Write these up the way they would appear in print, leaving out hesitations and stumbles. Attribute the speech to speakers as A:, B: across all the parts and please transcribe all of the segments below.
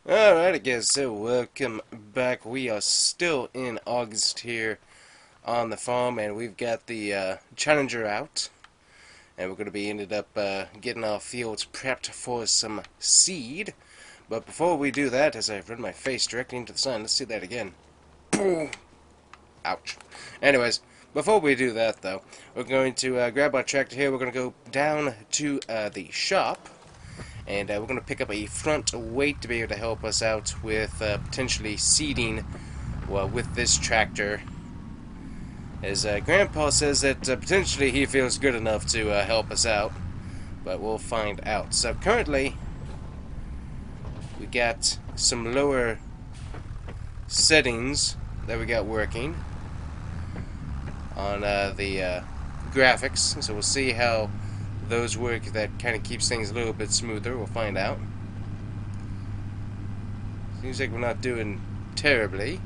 A: Alright, I guess so. Welcome back. We are still in August here on the farm, and we've got the Challenger out, and we're going to be ended up getting our fields prepped for some seed. But before we do that, as I've run my face directly into the sun, let's do that again. Boom! Ouch. Anyways, before we do that, though, we're going to grab our tractor here. We're going to go down to the shop. And we're going to pick up a front weight to be able to help us out with potentially seeding with this tractor. As Grandpa says that potentially he feels good enough to help us out, but we'll find out. So currently, we got some lower settings that we got working on the graphics, so we'll see how those work. That kind of keeps things a little bit smoother. We'll find out. Seems like we're not doing terribly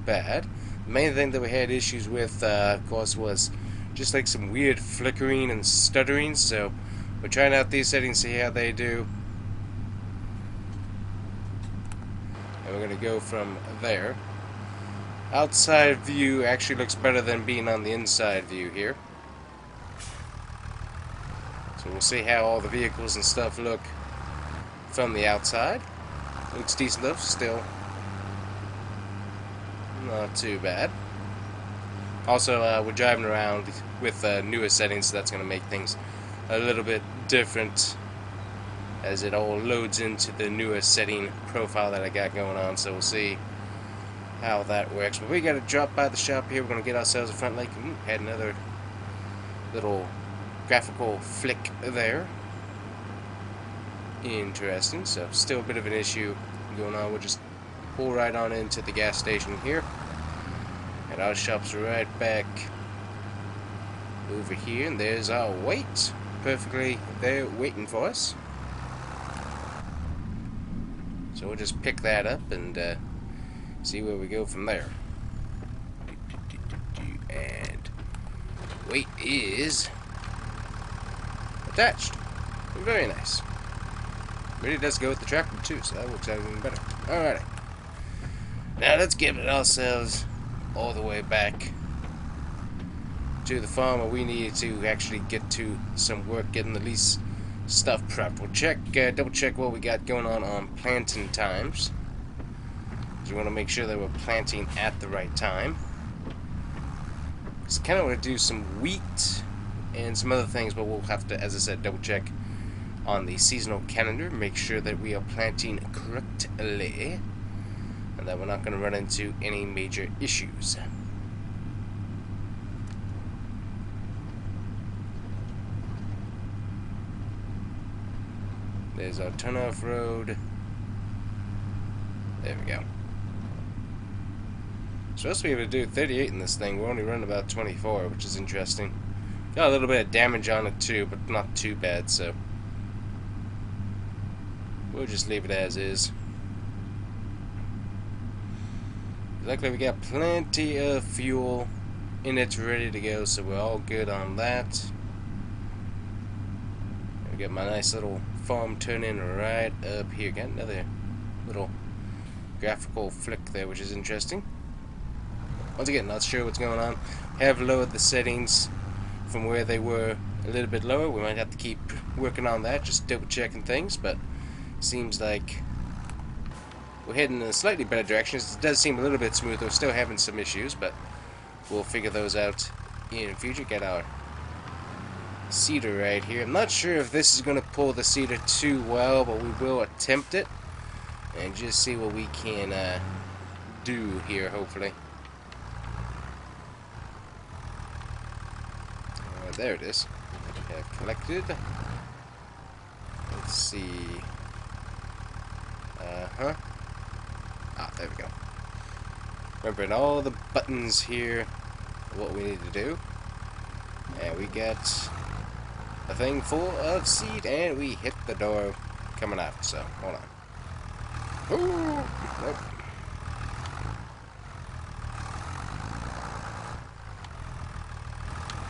A: bad. The main thing that we had issues with, of course, was just like some weird flickering and stuttering, so we're trying out these settings, see how they do. And we're going to go from there. Outside view actually looks better than being on the inside view here. So we'll see how all the vehicles and stuff look from the outside. Looks decent enough, still not too bad. Also, we're driving around with newer settings, so that's going to make things a little bit different as it all loads into the newer setting profile that I got going on. So we'll see how that works. But we got to drop by the shop here. We're going to get ourselves a front light. Had another little graphical flick there. Interesting. So still a bit of an issue going on. We'll just pull right on into the gas station here, and our shop's right back over here, and there's our weight perfectly there waiting for us. So we'll just pick that up and see where we go from there. And weight is attached. Very nice. Really does go with the tractor too, so that works out even better. Alrighty. Now let's get ourselves all the way back to the farm where we need to actually get to some work getting the least stuff prepped. We'll check, double check what we got going on planting times. Because we want to make sure that we're planting at the right time. Because I kind of want to do some wheat and some other things, but we'll have to, as I said, double check on the seasonal calendar, make sure that we are planting correctly and that we're not going to run into any major issues. There's our turnoff road. There we go. Supposed to be able to do 38 in this thing. We're only running about 24, which is interesting. Got a little bit of damage on it too, but not too bad, so we'll just leave it as is. Luckily we got plenty of fuel in it ready to go, so we're all good on that. We got my nice little farm turning right up here. Got another little graphical flick there, which is interesting. Once again, not sure what's going on. Have lowered the settings from where they were a little bit lower. We might have to keep working on that, just double checking things, but seems like we're heading in a slightly better direction. It does seem a little bit smoother. We're still having some issues, but we'll figure those out in the future. Get our seeder right here. I'm not sure if this is going to pull the seeder too well, but we will attempt it and just see what we can do here, hopefully. There it is. We have collected. Let's see. There we go. Remembering all the buttons here, what we need to do. And we got a thing full of seed, and we hit the door coming out, so hold on. Ooh, nope.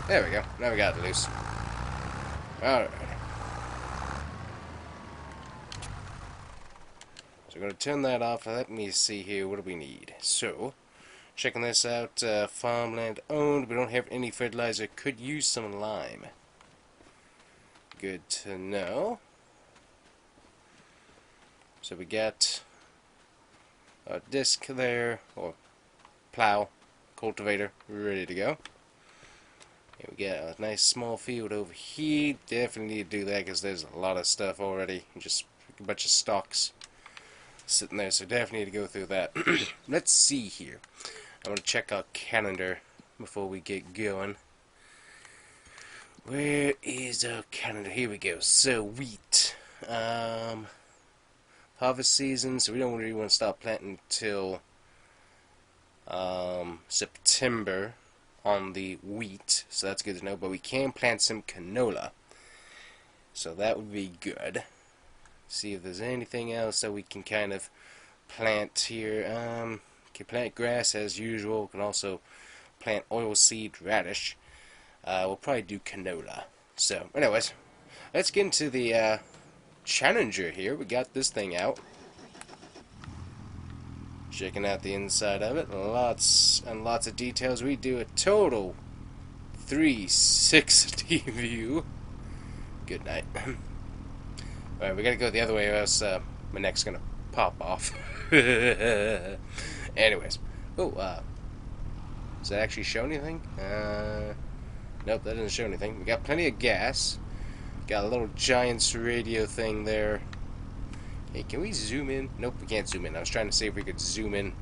A: There we go. Now we got it loose. Alright. So going to turn that off. Let me see here. What do we need? So, checking this out. Farmland owned. We don't have any fertilizer. Could use some lime. Good to know. So we got a disc there, or plow, cultivator, ready to go. And we got a nice small field over here. Definitely need to do that because there's a lot of stuff already. Just a bunch of stalks sitting there, so definitely need to go through that. Let's see here. I'm going to check our calendar before we get going. Where is our calendar? Here we go. So, wheat. Harvest season, so we don't really want to start planting until September on the wheat, so that's good to know, but we can plant some canola, so that would be good. See if there's anything else that we can kind of plant here. Can plant grass as usual, can also plant oilseed radish. We'll probably do canola. So anyways, let's get into the Challenger here. We got this thing out. Checking out the inside of it. Lots and lots of details. We do a total 360 view. Good night. Alright, we gotta go the other way or else my neck's gonna pop off. Anyways. Oh, does that actually show anything? Nope, that doesn't show anything. We got plenty of gas. Got a little Giants radio thing there. Hey, can we zoom in? Nope, we can't zoom in. I was trying to see if we could zoom in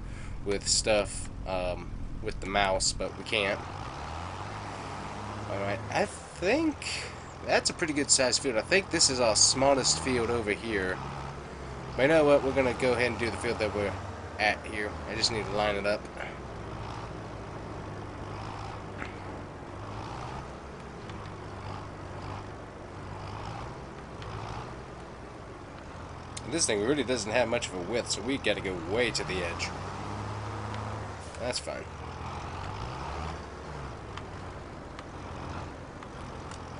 A: with stuff with the mouse, but we can't. Alright, I think that's a pretty good sized field. I think this is our smallest field over here. But you know what? We're going to go ahead and do the field that we're at here. I just need to line it up. This thing really doesn't have much of a width, so we got to go way to the edge. That's fine.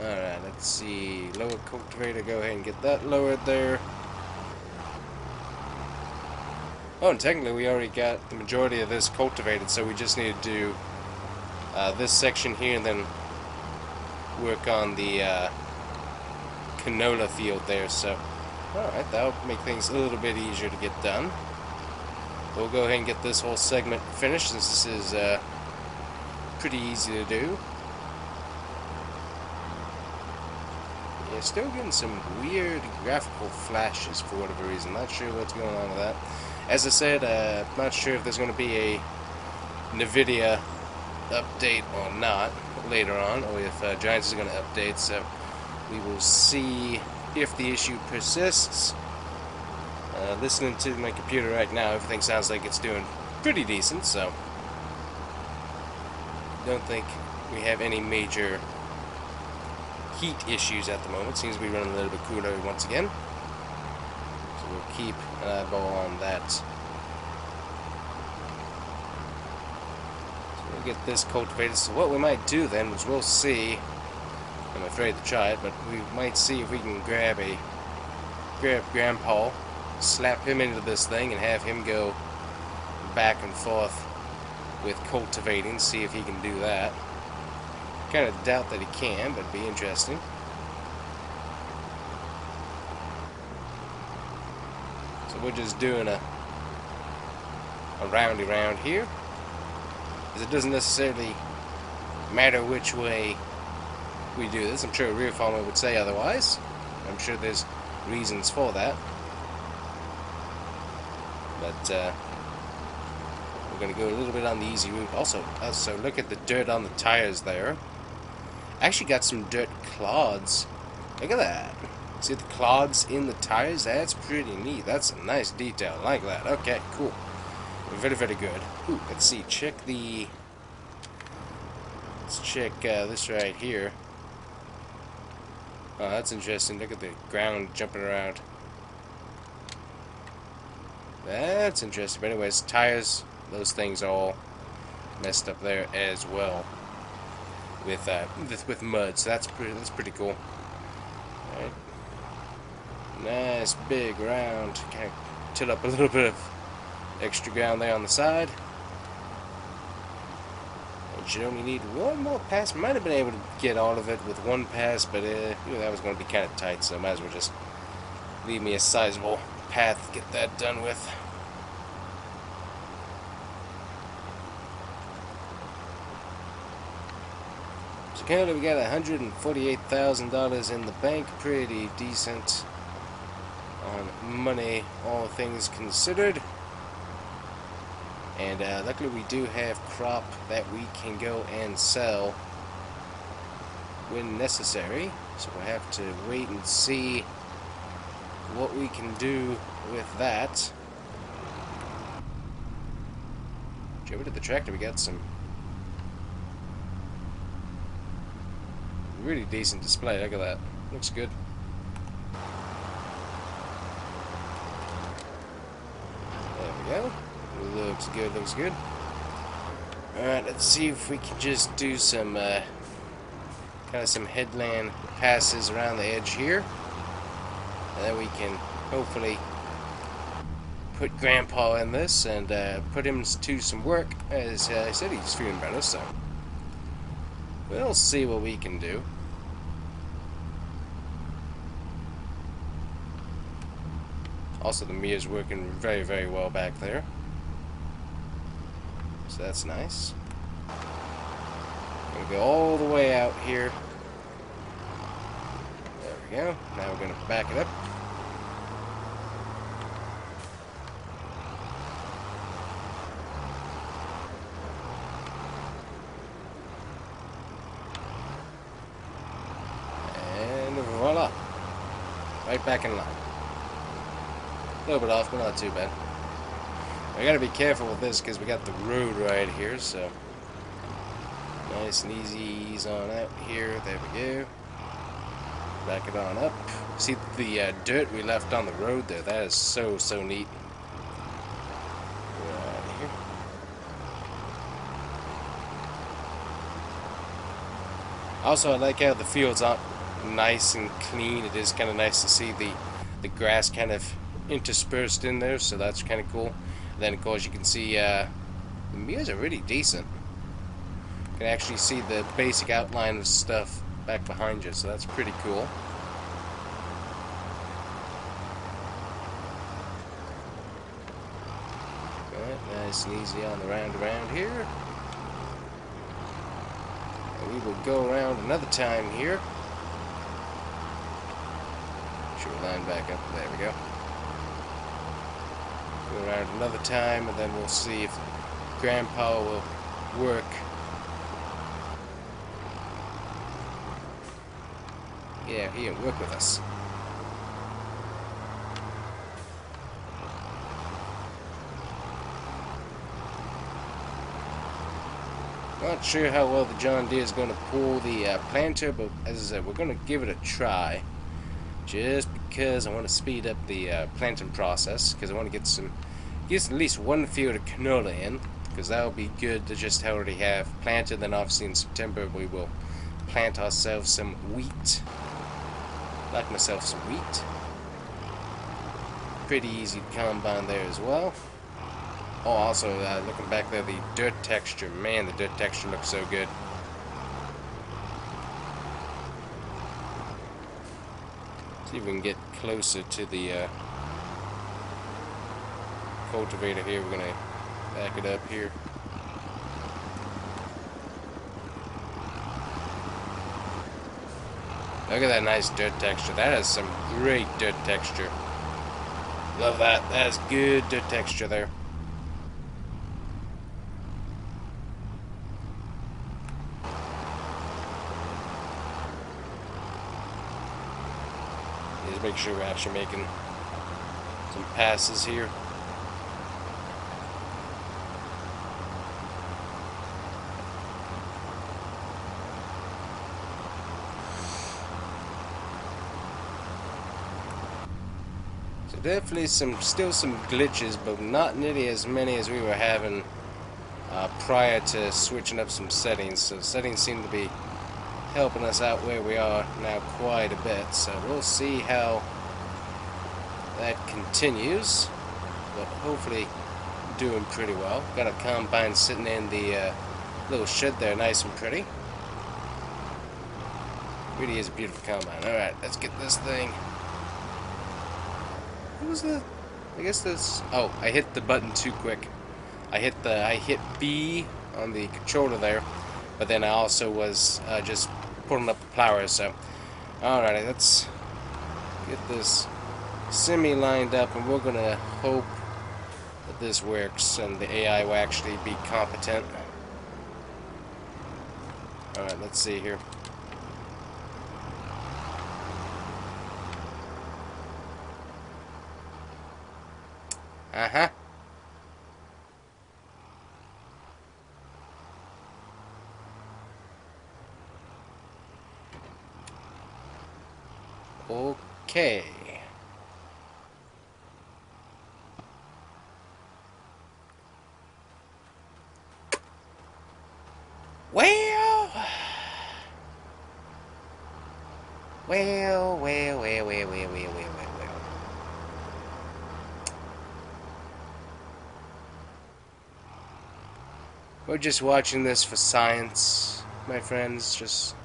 A: Alright, let's see. Lower cultivator, go ahead and get that lowered there. Oh, and technically we already got the majority of this cultivated, so we just need to do this section here and then work on the canola field there, so alright, that'll make things a little bit easier to get done. We'll go ahead and get this whole segment finished since this is pretty easy to do. Yeah, still getting some weird graphical flashes for whatever reason. Not sure what's going on with that. As I said, not sure if there's going to be a NVIDIA update or not later on, or if Giants is going to update, so we will see if the issue persists. Listening to my computer right now, everything sounds like it's doing pretty decent, so don't think we have any major heat issues at the moment. Seems to be running a little bit cooler once again, so we'll keep an eyeball on that. So we'll get this cultivated. So what we might do then is we'll see. I'm afraid to try it, but we might see if we can grab Grandpa, slap him into this thing, and have him go back and forth with cultivating, see if he can do that. Kind of doubt that he can, but it'd be interesting. So we're just doing a roundy round here, because it doesn't necessarily matter which way we do this. I'm sure a rear farmer would say otherwise. I'm sure there's reasons for that. But we're going to go a little bit on the easy route. Also, look at the dirt on the tires there. I actually got some dirt clods. Look at that. See the clods in the tires? That's pretty neat. That's a nice detail. I like that. Okay, cool. Very, very good. Ooh, let's see. Let's check this right here. Oh, that's interesting. Look at the ground jumping around. That's interesting. But anyways, tires, those things are all messed up there as well with mud. So that's pretty cool. All right. Nice big round. Kind of till up a little bit of extra ground there on the side. And should only need one more pass. Might have been able to get all of it with one pass, but that was going to be kind of tight, so might as well just leave me a sizable path to get that done with. So currently we got $148,000 in the bank, pretty decent on money, all things considered. And luckily we do have crop that we can go and sell when necessary. So we'll have to wait and see what we can do with that. Over to the tractor, we got some really decent display. Look at that. Looks good. There we go. Looks good, looks good. Alright, let's see if we can just do some kind of some headland passes around the edge here. And then we can hopefully put Grandpa in this and put him to some work. As I said, he's feeling better, so we'll see what we can do. Also, the mirror's working very, very well back there. So that's nice. Gonna go all the way out here. There we go. Now we're gonna back it up. And voila. Right back in line. A little bit off, but not too bad. I gotta be careful with this because we got the road right here, so nice and easy, ease on out here. There we go. Back it on up. See the dirt we left on the road there? That is so neat. Right here. Also, I like how the fields aren't nice and clean. It is kind of nice to see the grass kind of interspersed in there, so that's kind of cool. Then of course you can see the mirrors are really decent. You can actually see the basic outline of stuff back behind you, so that's pretty cool. Alright, nice and easy on the round around here. And we will go around another time here. Sure, line back up. There we go. Go around another time, and then we'll see if Grandpa will work. Yeah, he'll work with us. Not sure how well the John Deere is going to pull the planter, but as I said, we're going to give it a try. Just because I want to speed up the planting process, because I want to get at least one field of canola in, because that will be good to just already have planted. Then obviously in September we will plant ourselves some wheat. Like myself some wheat. Pretty easy to combine there as well. Oh, also looking back there, the dirt texture, man, the dirt texture looks so good. See if we can get closer to the cultivator here. We're going to back it up here. Look at that nice dirt texture. That is some great dirt texture. Love that. That is good dirt texture there. Just make sure we're actually making some passes here. So definitely still some glitches, but not nearly as many as we were having prior to switching up some settings. So settings seem to be helping us out where we are now quite a bit, so we'll see how that continues. but hopefully doing pretty well. Got a combine sitting in the little shed there, nice and pretty. Really is a beautiful combine. Alright, let's get this thing. What was the... I guess this... Oh, I hit the button too quick. I hit B on the controller there, but then I also was just pulling up the plower, so... Alrighty, let's get this semi lined up, and we're gonna hope that this works and the AI will actually be competent. Alright, let's see here. Uh-huh. Okay. Well, well. We're just watching this for science, my friends. Just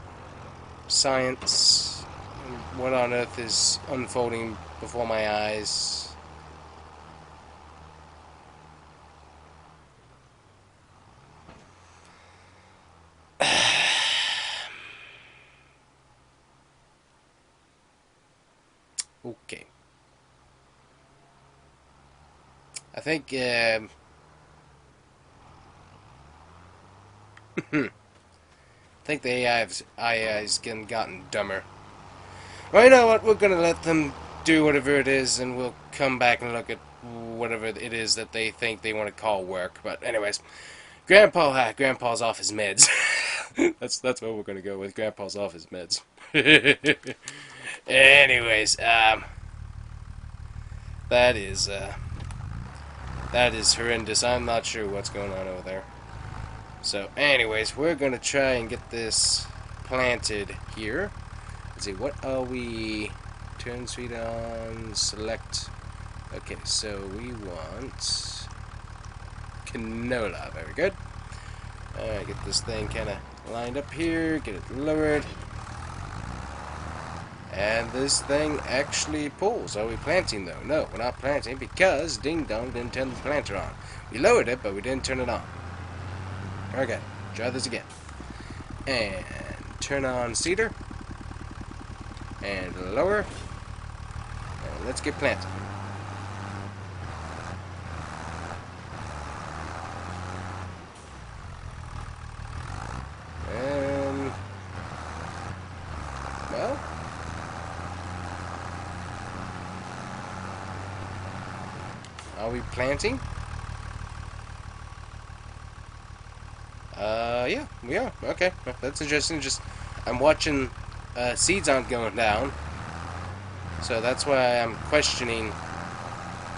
A: science. And what on earth is unfolding before my eyes? Okay. I think, I think the AI's gotten dumber. Well, you know what? We're gonna let them do whatever it is, and we'll come back and look at whatever it is that they think they want to call work. But anyways, Grandpa's off his meds. That's what we're gonna go with. Grandpa's off his meds. Anyways, that is horrendous. I'm not sure what's going on over there. So, anyways, we're gonna try and get this planted here. Let's see, what are we? Turn sweet on, select. Okay, so we want canola. Very good. Alright, get this thing kind of lined up here, get it lowered. And this thing actually pulls. Are we planting though? No, we're not planting because Ding Dong didn't turn the planter on. We lowered it, but we didn't turn it on. Okay, try this again. And turn on seeder. And lower. And let's get planted. And well, are we planting? Yeah, we are. Okay, that's interesting. Just, I'm watching seeds aren't going down. So that's why I'm questioning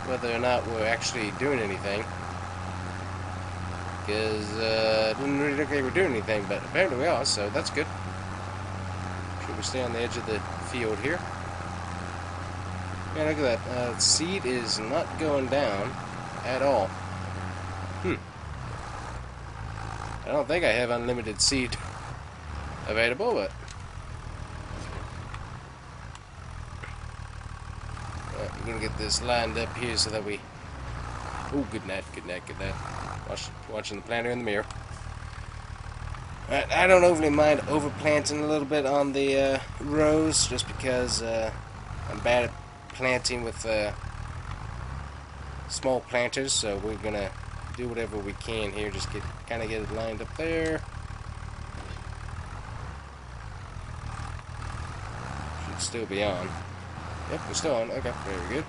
A: whether or not we're actually doing anything. Because it didn't really look like we're doing anything, but apparently we are, so that's good. Should we stay on the edge of the field here? Yeah, look at that. Seed is not going down at all. I don't think I have unlimited seed available, but... we're going to get this lined up here so that we... Oh, good night. Watching the planter in the mirror. Alright, I don't overly mind overplanting a little bit on the rows, just because I'm bad at planting with small planters, so we're going to do whatever we can here, just kind of get it lined up there. Should still be on. Yep, we're still on. Okay, very good.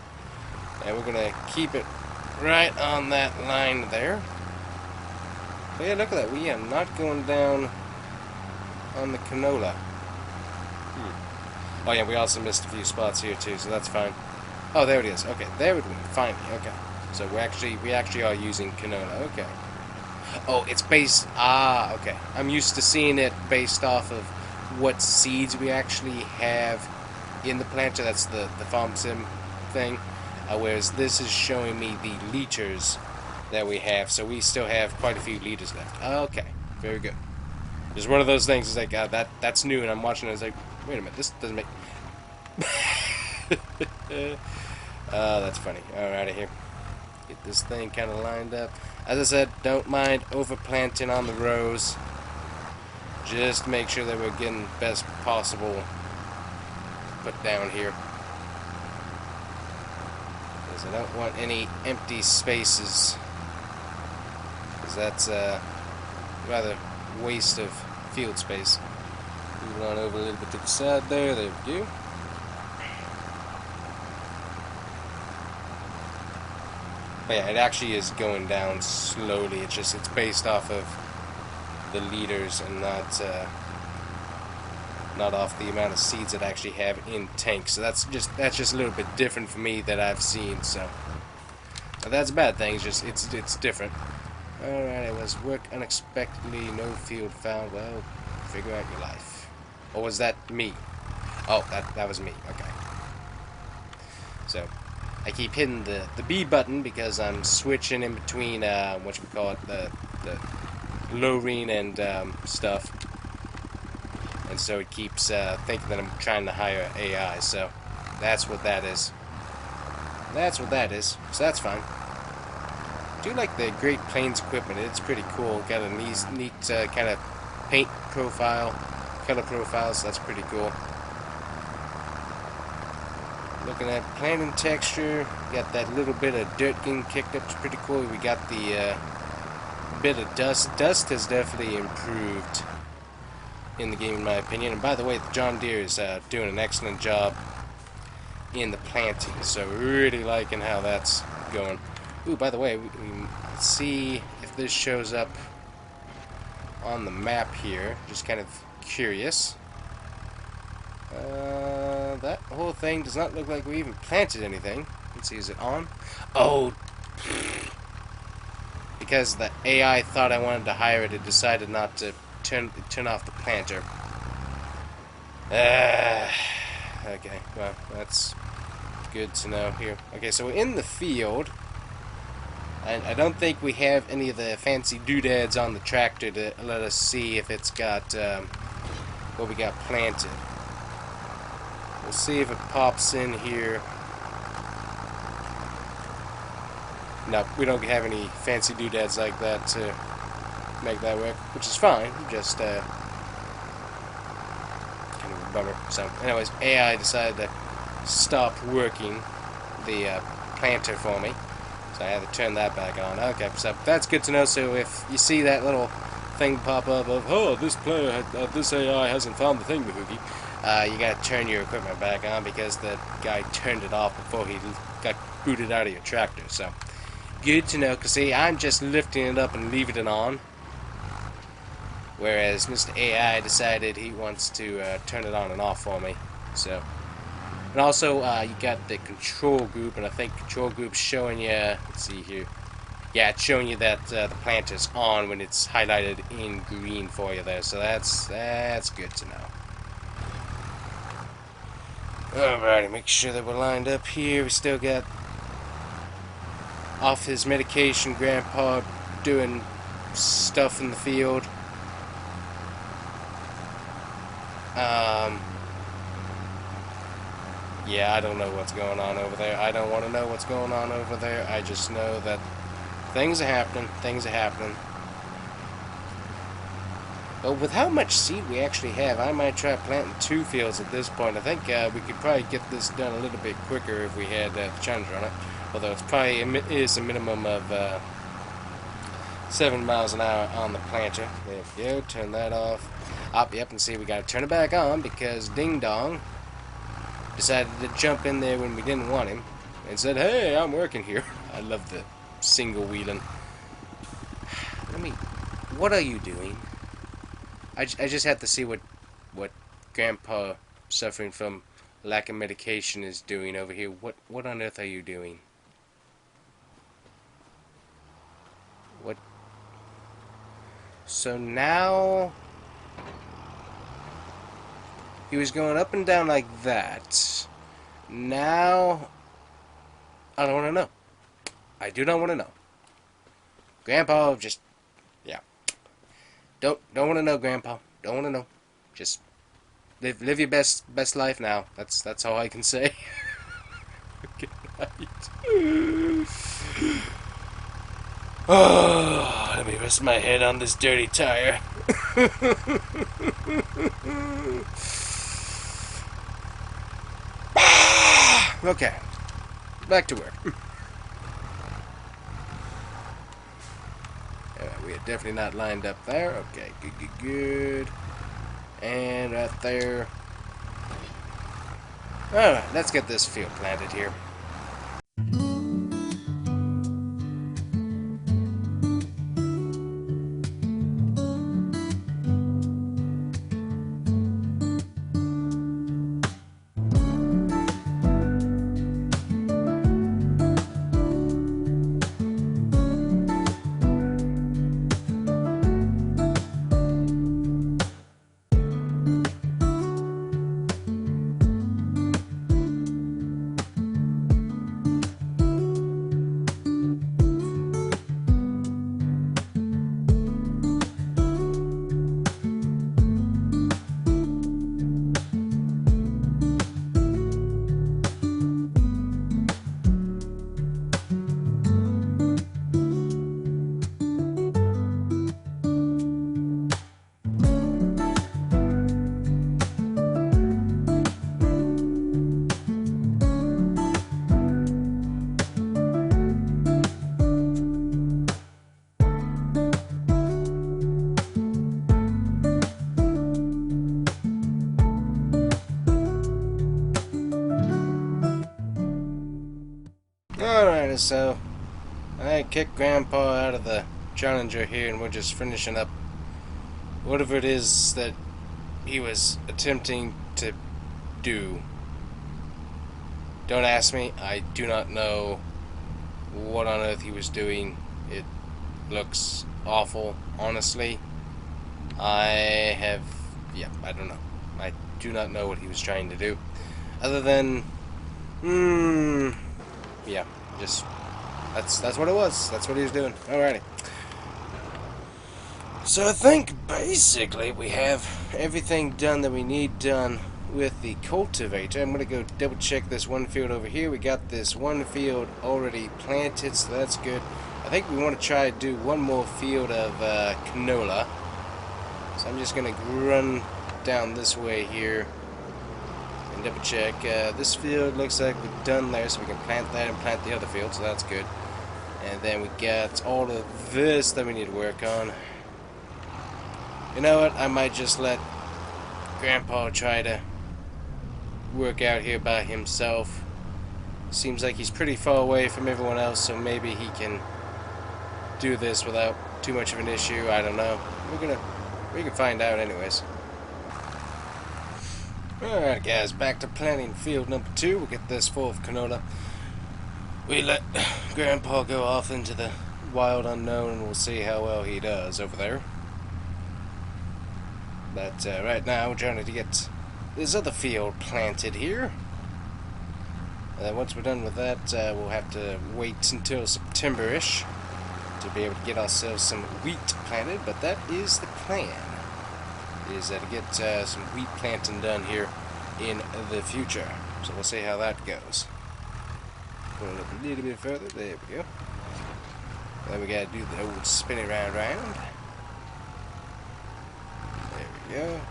A: And we're gonna keep it right on that line there. So yeah, look at that. We are not going down on the canola. Oh yeah, we also missed a few spots here too, so that's fine. Oh, there it is. Okay, there it went. Finally. Okay. So we actually are using canola. Okay. Oh, it's based... Ah, okay. I'm used to seeing it based off of what seeds we actually have in the planter. That's the farmsim thing. whereas this is showing me the liters that we have, so we still have quite a few liters left. Okay, very good. It's one of those things. It's like that's new, and I'm watching it. It's like, wait a minute, this doesn't make. Oh, that's funny. All right, here. Get this thing kind of lined up. As I said, don't mind overplanting on the rows. Just make sure that we're getting the best possible put down here. Because I don't want any empty spaces. Because that's rather waste of field space. Moving on over a little bit to the side there. There we go. But yeah, it actually is going down slowly. It's based off of the liters and not off the amount of seeds that I actually have in tanks. So that's just a little bit different for me that I've seen. So that's a bad thing. It's different. All right, it was work unexpectedly, no field found. Well, figure out your life. Or was that me? Oh, that was me. Okay. So I keep hitting the B button because I'm switching in between what you call it, the lowering and stuff, and so it keeps thinking that I'm trying to hire AI. So that's what that is. That's what that is. So that's fine. I do like the Great Plains equipment. It's pretty cool. Got a neat kind of paint profile, color profile. So that's pretty cool. Looking at planting texture, got that little bit of dirt getting kicked up. It's pretty cool. We got the bit of dust. Dust has definitely improved in the game, in my opinion. And by the way, the John Deere is doing an excellent job in the planting. So really liking how that's going. Ooh, by the way, let's see if this shows up on the map here. Just kind of curious. That whole thing does not look like we even planted anything. Let's see, is it on? Oh, because the AI thought I wanted to hire it, it decided not to turn off the planter. Okay, well, that's good to know here. Okay, so we're in the field. And I don't think we have any of the fancy doodads on the tractor to let us see if it's got what we got planted. We'll see if it pops in here. No, we don't have any fancy doodads like that to make that work, which is fine. Just kind of a bummer. So, anyways, AI decided to stop working the planter for me, so I had to turn that back on. Okay, so that's good to know. So if you see that little thing pop up of, oh, this AI hasn't found the thing, you gotta turn your equipment back on because the guy turned it off before he got booted out of your tractor. So good to know, because see, I'm just lifting it up and leaving it on, whereas Mr. AI decided he wants to turn it on and off for me. So, and also you got the control group, and I think control group's showing you, let's see here, yeah, it's showing you that the plant is on when it's highlighted in green for you there. So that's good to know. Alrighty, make sure that we're lined up here. We still got off his medication, Grandpa doing stuff in the field. Yeah, I don't know what's going on over there. I don't want to know what's going on over there. I just know that things are happening. Things are happening. But with how much seed we actually have, I might try planting 2 fields at this point. I think we could probably get this done a little bit quicker if we had the Challenger on it. Although it's probably is a minimum of 7 miles an hour on the planter. There we go. Turn that off. Yep, and see, we got to turn it back on because Ding Dong decided to jump in there when we didn't want him and said, "Hey, I'm working here." I love the single wheeling. What are you doing? I just have to see what Grandpa, suffering from lack of medication, is doing over here. What on earth are you doing? What? So now he was going up and down like that. Now, I don't want to know. I do not want to know. Grandpa, just, yeah. Don't want to know, Grandpa. Don't want to know. Just live your best life now. That's all I can say. Good night. Oh, let me rest my head on this dirty tire. Okay, back to work. We are definitely not lined up there. Okay, good. And right there. Alright, let's get this field planted here. Alright, so I kicked Grandpa out of the Challenger here, and we're just finishing up whatever it is that he was attempting to do. Don't ask me. I do not know what on earth he was doing. It looks awful, honestly. I don't know. I do not know what he was trying to do. Other than, yeah, just, that's what it was. That's what he was doing. Alrighty. So I think basically we have everything done that we need done with the cultivator. I'm going to go double check this one field over here. We got this one field already planted, so that's good. I think we want to try to do one more field of canola. So I'm just going to run down this way here and double check. This field looks like we're done there, so we can plant that and plant the other field, so that's good. And then we got all of this that we need to work on. You know what? I might just let Grandpa try to work out here by himself. Seems like he's pretty far away from everyone else, so maybe he can do this without too much of an issue. I don't know. We can find out anyways. Alright guys, back to planting field number 2. We'll get this full of canola. We let Grandpa go off into the wild unknown, and we'll see how well he does over there. But right now we're trying to get this other field planted here. Once we're done with that, we'll have to wait until September-ish to be able to get ourselves some wheat planted, but that is the plan, is to get some wheat planting done here in the future. So we'll see how that goes. Pull it up a little bit further. There we go. Then we gotta do the old spinning round. There we go.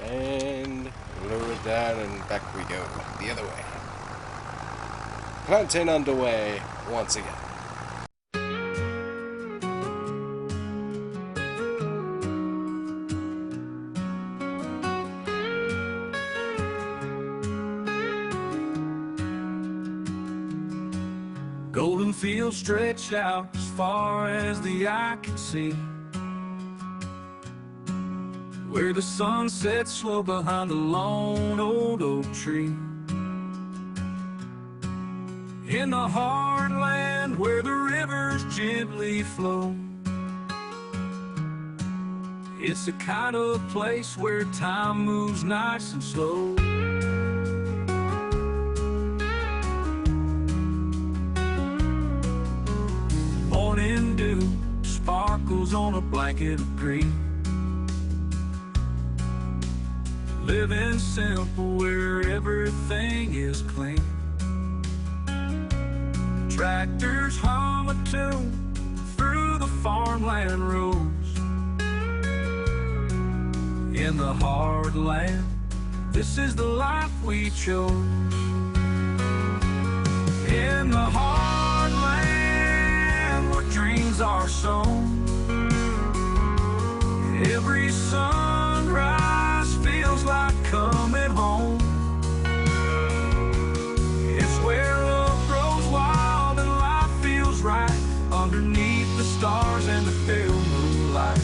A: And lower it down, and back we go the other way. Planting underway once again.
B: Golden fields stretch out as far as the eye can see, where the sun sets slow behind the lone old oak tree. In the hard land where the rivers gently flow, it's the kind of place where time moves nice and slow. sparkles on a blanket of green. Living simple where everything is clean. Tractors hum a tune through the farmland roads. In the hard land, this is the life we chose. In the hard land where dreams are sown, every sunrise feels like coming home. It's where love grows wild and life feels right underneath the stars and the pale moonlight.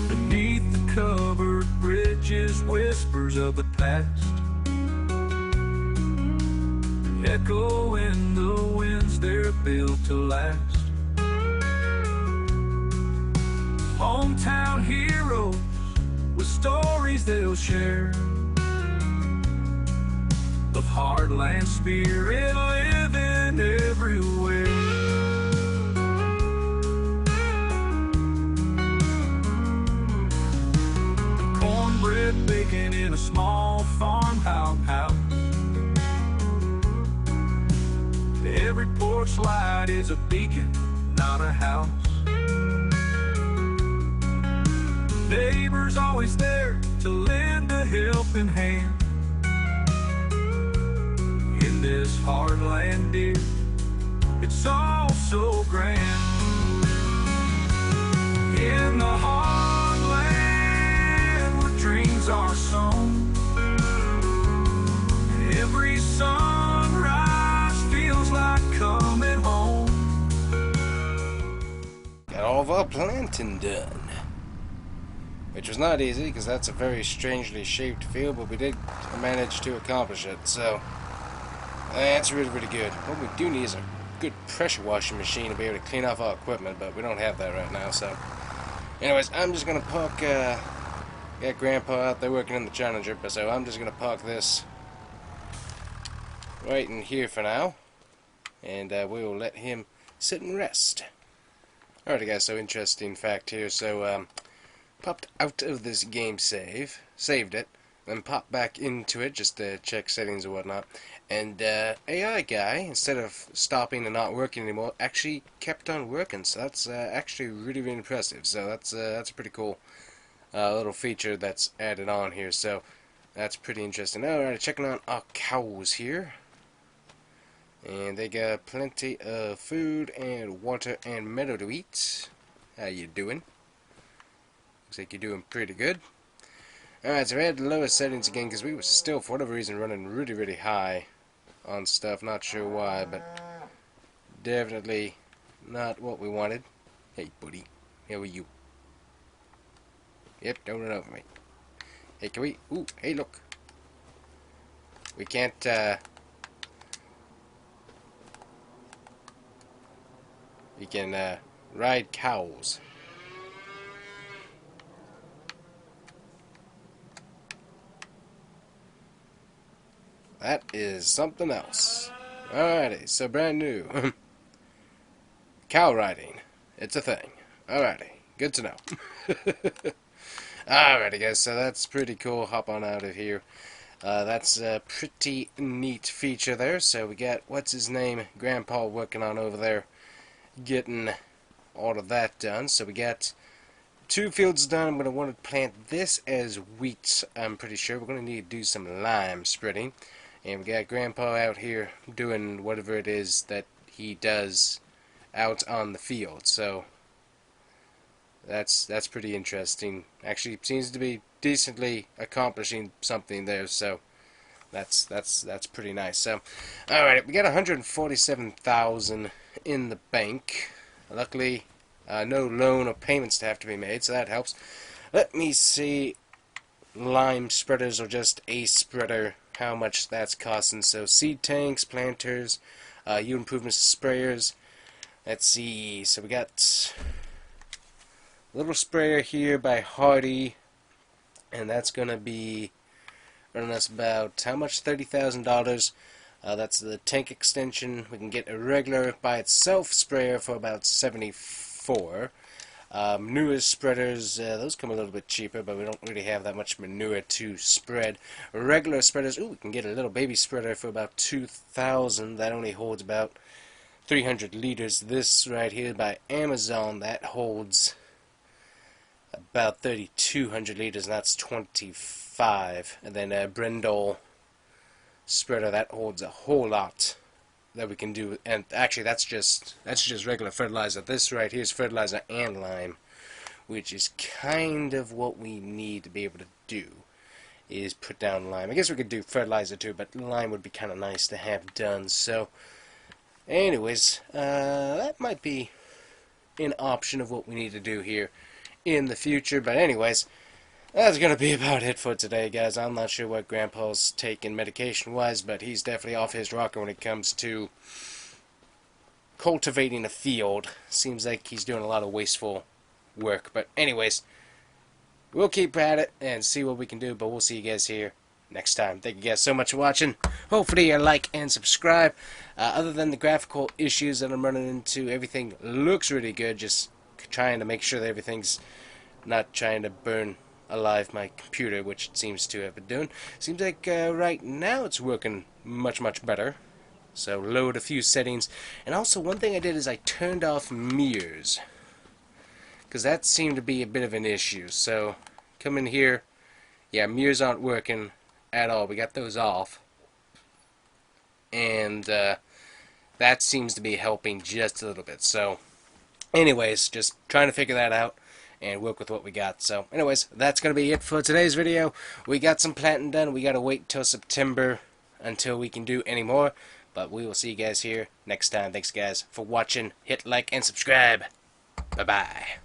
B: Beneath the covered bridges, whispers of the past echo in the winds, they're built to last. Hometown heroes with stories they'll share, of heartland spirit living everywhere. Cornbread baking in a small farmhouse. Every porch light is a beacon, not a house. Neighbors always there to lend a helping hand. In this hard land, dear, it's all so grand. In the hard land where dreams are sown, every sunrise feels like coming home.
A: Got all of our planting done. Which was not easy, because that's a very strangely shaped field, but we did manage to accomplish it, so that's really, really good. What we do need is a good pressure washing machine to be able to clean off our equipment, but we don't have that right now, so. Anyways, I'm just going to park, got Grandpa out there working in the Challenger, so I'm just going to park this right in here for now, and we will let him sit and rest. Alrighty guys, so interesting fact here, so popped out of this game saved it, then popped back into it just to check settings and whatnot, and AI guy, instead of stopping and not working anymore, actually kept on working, so that's actually really, really impressive. So that's a pretty cool little feature that's added on here, so that's pretty interesting. Alright, checking on our cows here, and they got plenty of food and water and meadow to eat. How you doing? Looks like you're doing pretty good. Alright, so we had the lowest settings again because we were still, for whatever reason, running really, really high on stuff. Not sure why, but definitely not what we wanted. Hey, buddy. How are you? Yep, don't run over me. Hey, can we... Ooh, hey, look. We can't, we can, ride cows. That is something else. Alrighty, so brand new. Cow riding. It's a thing. Alrighty, good to know. Alrighty guys, so that's pretty cool. Hop on out of here. That's a pretty neat feature there. So we got, what's his name, Grandpa working on over there, getting all of that done. So we got 2 fields done. I'm going to want to plant this as wheat, I'm pretty sure. We're going to need to do some lime spreading. And we got Grandpa out here doing whatever it is that he does out on the field. So that's pretty interesting. Actually, seems to be decently accomplishing something there. So that's pretty nice. So, all right, we got 147,000 in the bank. Luckily, no loan or payments to have to be made, so that helps. Let me see. Lime spreaders or just a spreader, how much that's costing. So seed tanks, planters, yield improvements, sprayers. Let's see. So we got a little sprayer here by Hardy, and that's gonna be running us about how much? $30,000. That's the tank extension. We can get a regular by itself sprayer for about 74. Manure spreaders, those come a little bit cheaper, but we don't really have that much manure to spread. Regular spreaders, ooh, we can get a little baby spreader for about 2,000. That only holds about 300 liters. This right here by Amazon, that holds about 3,200 liters, and that's 25. And then Brindle spreader, that holds a whole lot that we can do. And actually, that's just regular fertilizer. This right here is fertilizer and lime, which is kind of what we need to be able to do, is put down lime. I guess we could do fertilizer too, but lime would be kind of nice to have done. So anyways, that might be an option of what we need to do here in the future. But anyways, that's going to be about it for today, guys. I'm not sure what Grandpa's taking medication-wise, but he's definitely off his rocker when it comes to cultivating a field. Seems like he's doing a lot of wasteful work. But anyways, we'll keep at it and see what we can do, but we'll see you guys here next time. Thank you guys so much for watching. Hopefully you like and subscribe. Other than the graphical issues that I'm running into, everything looks really good. Just trying to make sure that everything's not trying to burn alive my computer, which it seems to have been doing. Seems like right now it's working much better. So load a few settings. And also one thing I did is I turned off mirrors, because that seemed to be a bit of an issue. So come in here. Yeah, mirrors aren't working at all. We got those off. And that seems to be helping just a little bit. So anyways, just trying to figure that out and work with what we got. So anyways, that's going to be it for today's video. We got some planting done. We got to wait till September until we can do any more. But we will see you guys here next time. Thanks guys for watching. Hit like and subscribe. Bye-bye.